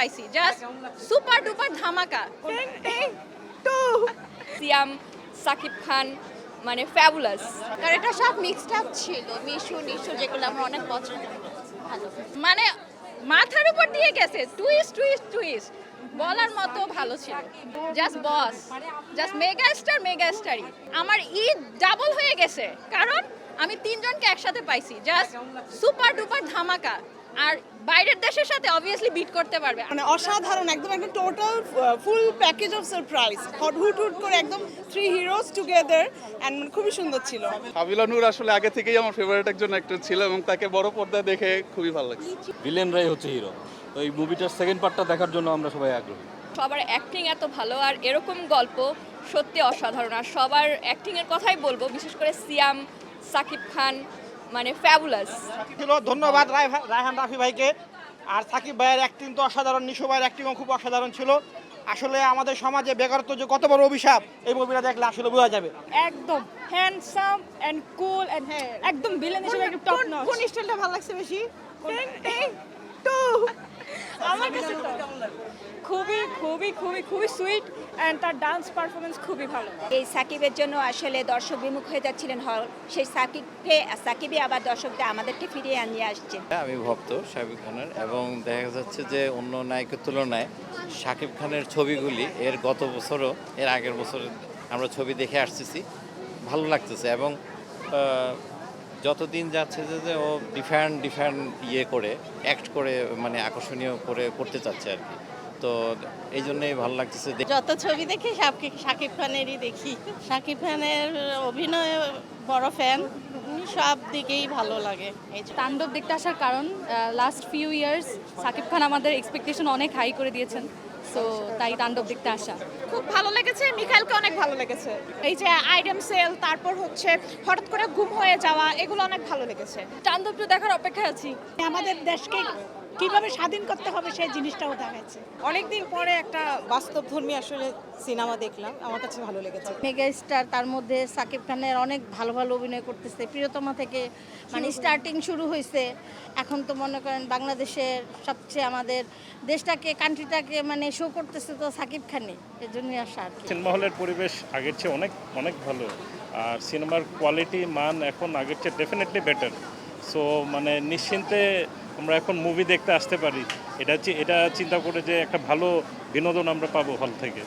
পাইছি, just super duper ধামাকা। সিয়াম, সাকিব খান, মানে ফ্যাবুলাস। আর এটা সব মিক্সড আপ ছিল, মিশু নিশু যেগুলো আমার অনেক পছন্দ। ভালো মানে মাথার উপর দিয়ে গেছে, টুইস্ট টুইস্ট টুইস্ট বলার মতো ভালো ছিল। জাস্ট বস, জাস্ট মেগা স্টারই। আমার ঈদ ডাবল হয়ে গেছে, কারণ আমি তিনজনকে একসাথে পাইছি, জাস্ট সুপার ডুপার ধামাকা। আর বাইরের দেশের সাথে অবভিয়াসলি বিট করতে পারবে। মানে অসাধারণ, একদম একটা total full package of surprise. হুট হুট করে একদম থ্রি হিরোজ টুগেদার অ্যান্ড খুবই সুন্দর ছিল। হাবিলা নূর আসলে আগে থেকেই আমার ফেভারিট একজন অ্যাক্টর ছিল এবং তাকে বড় পর্দায় দেখে খুবই ভালো লাগছে। ভিলেনরাই হচ্ছে হিরো। তো এই মুভিটার সেকেন্ড পার্টটা দেখার জন্য আমরা সবাই আগ্রহী। সবার অ্যাক্টিং এত ভালো, আর এরকম গল্প সত্যি অসাধারণ। আর সবার অ্যাক্টিংয়ের কথাই বলবো, বিশেষ করে সিয়াম, সাকিব খান, মানে ফ্যাবুলাস। ধন্যবাদ রায়হান রাফি ভাইকে। আর সাকিব ভাইয়ের অ্যাক্টিং তো অসাধারণ, নিশো ভাইয়ের অ্যাক্টিংও খুব অসাধারণ ছিল। আসলে আমাদের সমাজে বেকারত্ব যে কত বড় অভিশাপ, এই মুভিটা দেখলে আসলে বোঝা যাবে। একদম হ্যান্ডসাম এন্ড কুল এন্ড একদম ভিলেন হিসেবে একদম টপ নচ। কোন স্টাইলটা ভালো লাগছে বেশি? আমার কাছে তো খুবই খুবই খুবই খুবই সুইট এন্ড তার ডান্স পারফরমেন্স খুবই ভালো। এই সাকিবের জন্য আসলে দর্শক বিমুখ হয়ে যাচ্ছিলেন হল, সেই সাকিবই আবার দর্শকদের আমাদেরকে ফিরিয়ে নিয়ে আসছেন। আমি ভক্ত শাকিব খানের, এবং দেখা যাচ্ছে যে অন্য নায়কের তুলনায় শাকিব খানের ছবিগুলি এর গত বছরও এর আগের বছর আমরা ছবি দেখে আসতেছি, ভালো লাগতেছে। এবং যতদিন যাচ্ছে যে ও ডিফারেন্ট ইয়ে করে অ্যাক্ট করে, মানে আকর্ষণীয় করে করতে চাচ্ছে আর কি। তো এই জন্যই ভালো লাগতেছে। যত ছবি দেখি শাকিব খানেরই দেখি। শাকিব খানের অভিনয় বড় ফ্যান, সব দিকেই ভালো লাগে। তাণ্ডব দেখতে আসার কারণ last few years Shakib Khan আমাদের এক্সপেকটেশন অনেক হাই করে দিয়েছেন, সো তাই তাণ্ডব দেখতে আসা। খুব ভালো লেগেছে, মিখাইলকে অনেক ভালো লেগেছে। এই যে আইটেম সেল, তারপর হচ্ছে হঠাৎ করে গুম হয়ে যাওয়া, এগুলো অনেক ভালো লেগেছে। তাণ্ডবটা দেখার অপেক্ষায় আছি। আমাদের দেশকে কিভাবে স্বাধীন করতে হবে সেই জিনিসটাও দেখাচ্ছে। অনেকদিন পরে একটা বাস্তবধর্মী আসলে সিনেমা দেখলাম, আমার কাছে ভালো লেগেছে। মেগা স্টার, তার মধ্যে সাকিব খানের অনেক ভালো ভালো অভিনয় করতেছে। প্রিয়তমা থেকে মানে স্টার্টিং শুরু হয়েছে, এখন তো মনে করেন বাংলাদেশের সবচেয়ে আমাদের দেশটাকে কান্ট্রিটাকে মানে শো করতেছে তো সাকিব খানই, এর জন্যই আসা আর কি। সিনেমা হলের পরিবেশ আগের চেয়ে অনেক অনেক ভালো, আর সিনেমার কোয়ালিটি মান এখন আগের চেয়ে ডেফিনেটলি বেটার। সো মানে নিশ্চিন্তে আমরা এখন মুভি দেখতে আসতে পারি, এটা চিন্তা করে যে একটা ভালো বিনোদন আমরা পাবো হল থেকে।